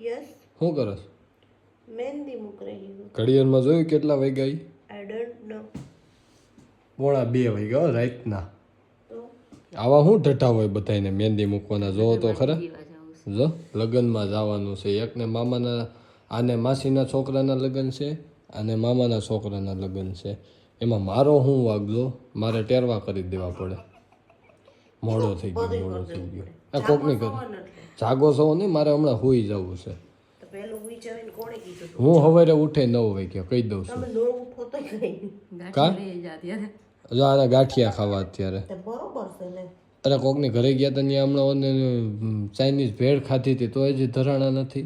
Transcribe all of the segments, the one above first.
Yes શું કરસ? મહેંદી મૂક રહી હું. ઘડિયાળમાં જોયું કેટલા વાગ્યા ઈ? I don't know. 1:30 વાગ્યા હો રાતના. તો આવા શું ઢઠા હોય બધાને મહેંદી મૂકવાના? જો તો ખરા, જો લગ્નમાં જવાનું છે. એકને મામાના, આને માસીના છોકરાના લગ્ન છે, અને મામાના છોકરાના લગ્ન છે. એમાં મારો શું વાગલો? મારે ટેરવા કરી દેવા પડે. મોડો થઈ ગયો. આ કોકની કરે જાગો છો નહીં, મારે હમણાં હુઈ જવું છે. તો પેલું હુઈ જવાય ને કોણે કીધું? હું સવારે ઉઠે 9 વાગ્યા કહી દઉં છું. તમે નો ઉઠો તો કઈ કા જો આને ગાંઠિયા ખાવા અત્યારે. તે બરોબર છે ને. અરે કોકની ઘરે ગયા હતા ત્યાં હમણાં ચાઇનીઝ ભેળ ખાધી હતી તો હજી ધરાણા નથી.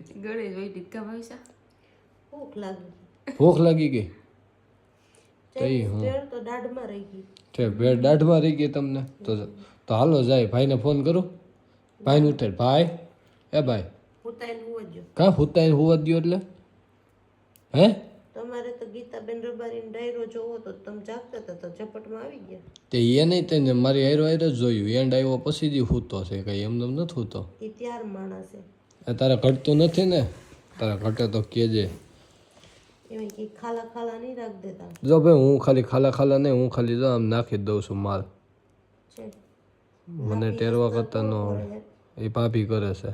ભૂખ લાગી. ભૂખ લાગી ગઈ તઈ હું તો દાઢમાં રહી ગઈ. છે ભેળ દાઢમાં રહી ગઈ તમને? તો હાલો જાય ભાઈને ફોન કરું. ભાઈને ઉઠે. ભાઈ એ ભાઈ હુતાઈને હુવા જો. કાં હુતાઈને હુવા દ્યો એટલે હે? તમારે તો ગીતાબેન રબારીનો ડાયરો જોવો તો તમે જાગતા હતા તો ઝપટમાં આવી ગયા. તે એ નહીં તેને મારી હારો જ જોયું. એન્ડ આવ્યો પછી જ હૂતો છે, કઈ એમને નથી હૂતો. એ ત્યાર માણસ છે. તારે ઘટતું નથી ને? તારે ઘટે તો કેજે. એમાં કઈ ખાલા ખાલા નહીં રાખ દેતા. જો ભાઈ હું ખાલી ખાલા નહીં, હું ખાલી જો આમ નાખી જ દઉં છું માલ. છે મને ટેરવા કરતા નો એ ભાભી કરે છે.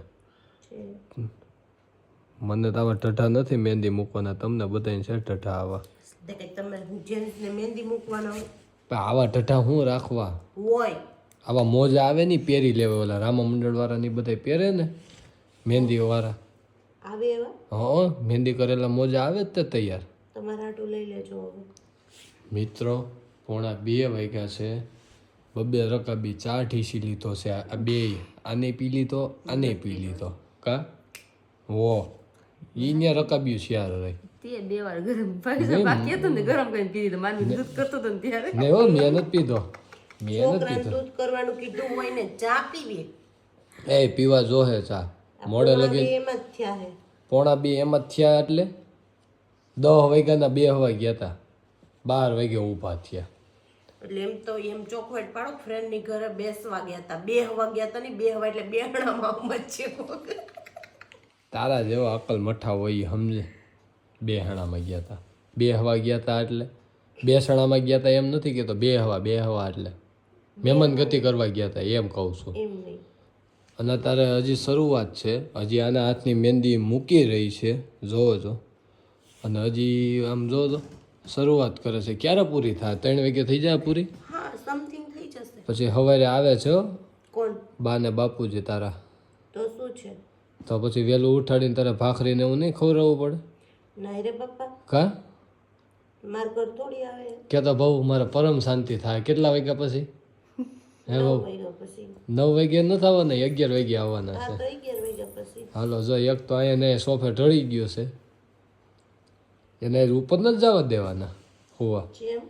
મને તો આવા ઢઢા નથી મહેંદી મૂકવાના. તમને બધાને છે ઢઢા આવા. તમે જેન્ટ્સને મહેંદી મૂકવાના હોય પણ આવા ઢઢા હું રાખવા હોય. આવા મોજા આવે ને પહેરી લેવા. ઓલા રામા મંડળ વાળા ની બધા પહેરે ને મહેંદી વાળા આવે એવા. હા મહેંદી કરેલા મોજા આવે જ તે તૈયાર. તમારા હાટું લઈ લેજો હવે. મિત્રો 1:30 વાગ્યા છે. 2 રકાબી ચા ઠીસી લીધો છે. આ બે આને પી લીધો, આને પી લીધો. કા વો ઈ ને રકાબ્યું છે યાર રહી. તે 2 વાર ગરમ બાકી હતું ને ગરમ કરીને પીધી તો માનવી દૂધ કરતો તો ને ત્યારે ને હો મેં નથી પીધો. મેં નથી છોકરાને પીધો. દૂધ કરવાનું કીધું હોય ને ચા પીવી. એ પીવા જોહે ચા. મોડે લગી એમ જ થયા હે. 1:30 એમ જ થયા એટલે 10 વાગ્યાના 2 હવા ગયા હતા. 12 વાગે ઊભા થયા. એટલે એમ તો એમ ચોખવટ પાડો. ફ્રેન્ડ ની ઘરે બેસવા ગયા હતા. 2 વાગ્યા હતા ને 2 એટલે બેહણામાં મચ્છે. તારા જેવા અકલ મઠા હોય સમજે. 2 હણામાં ગયા હતા. 2 હવા ગયા હતા એટલે 2 સણામાં ગયા હતા એમ નથી કેતો. 2 હવા એટલે મહેમાન ગતિ કરવા ગયા હતા એમ કહું છું. એમ નહીં. અને તારે હજી શરૂઆત છે. હજી આના હાથની મહેંદી મૂકી રહી છે. જોવો છો. અને હજી આમ જો તો શરૂઆત કરે છે. ક્યારે પૂરી થાય? 3 વાગે થઈ જાય પૂરી. હા સમથિંગ થઈ જશે. પછી સવારે આવે છે હો કોણ? બા ને બાપુજી તારા. તો શું છે? તો પછી વહેલું ઉઠાડીને તારે ભાખરીને એવું નહીં ખવડાવવું પડે? નહીં રે પપ્પા. કા માર ઘર થોડી આવે. કહેતા ભાऊ મારે પરમ શાંતિ થાય. કેટલા વાગ્યા પછી? હે ભાऊ 9 વાગે નથી આવવાના, 11 વાગે આવવાના હા છે. તો 11 વાગ્યા પછી. હાલો જો એક તો અહીંયા સોફે ઢળી ગયો છે. એને ઉપર નથી જવા દેવાના હોવા. જેમ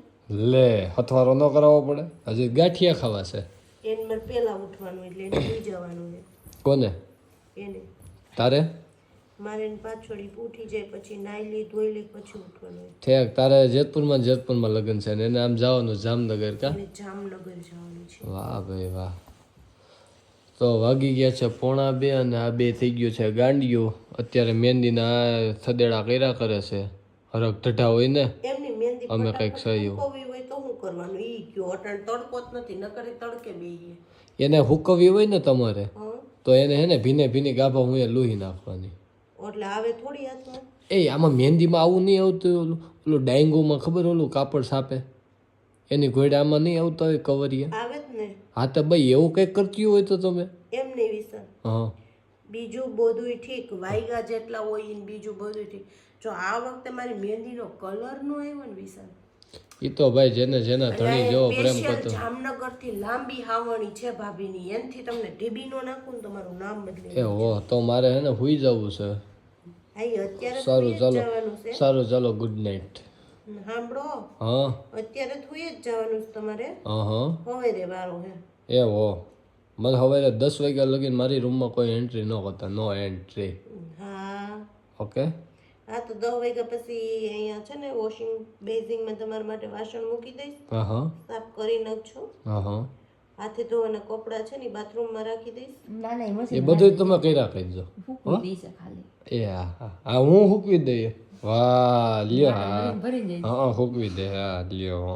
લે હથવારો ન કરાવવો પડે. હજી ગાંઠિયા ખાવા છે. એને મારે પહેલા ઉઠવાનું એટલે એને સુઈ જવાનું છે. કોને? એને તારે? મારે એને પાછળ ઉઠી જાય પછી નાઈ લી ધોઈ લી પછી ઉઠવાનું હોય. ઠેક તારે જેતપુરમાં લગ્ન છે ને એને આમ જવાનું જામનગર કા? એને જામનગર જવાનું છે. વાહ ભાઈ વાહ. તો વાગી ગયા છે 1:45 અને આ 2 થઈ ગયું છે ગાંડિયું. અત્યારે મહેંદીના થદેડા કર્યા કરે છે. હરક ઢઢા હોય ને એમની મહેંદી અમે કંઈક સહ્યું. હુકવવી હોય તો શું કરવાનું? ઈ કયો અટાણ તડકો જ નથી નકરે તડકે બેહીએ. એને હુકવવી હોય ને તમારે હા તો એને હે ને ભીની ગાભા હું એ લૂહી નાખવાની. એટલે આવે થોડી હાથમાં. એ આમાં મહેંદીમાં આવું નહીં આવતું. ઓલું ડાયંગોમાં ખબર ઓલું કાપડ છાપે એની ઘોડામાં નહીં આવતા હોય કવરિયા. આવે જ ને. હા તો ભાઈ એવું કંઈક કરતી હોય તો તમે એમ નહીં વિસર. હા બીજું બધું ઠીક વાયગા જેટલા હોય ને બીજું બધું ઠીક. જો આ વખતે મારી મહેંદીનો કલર નો આવ્યો ને વિસર. એ તો ભાઈ જેને જેના ધણી જેવો પ્રેમ કરતો. જામનગર થી લાંબી હાવણી છે ભાભીની. એનથી તમને ઢીબી નો નાખું ને તમારું નામ બદલી. એ હો તો મારે હે ને હુઈ જવું છે. અત્યારે સારું ચાલો જવાનું છે. સારું ચાલો ગુડ નાઇટ. સાંભળો હા અત્યારે થોઈ જ જવાનું છે તમારે. હા હવે રે વારો હે. એ હો મને હવે 10 વાગ્યા લગીને મારી રૂમમાં કોઈ એન્ટ્રી ન કરતા. No entry. હા ઓકે. હા તો 10 વાગ્યા પછી અહીંયા છે ને વોશિંગ બેઝિંગમાં તમારા માટે વાસણ મૂકી દઈશ. હા સાફ કરી નાખજો. હા હાથે ધોવાના કપડાં છે ને બાથરૂમમાં રાખી દઈશ. ના ના એ બધું તમે કર્યા કરજો. ફૂકી દઈશ ખાલી એ હા હું હૂકવી દઈએ વાહ લ્યો હા ભરી જાય હા હૂકવી દે હા લ્યો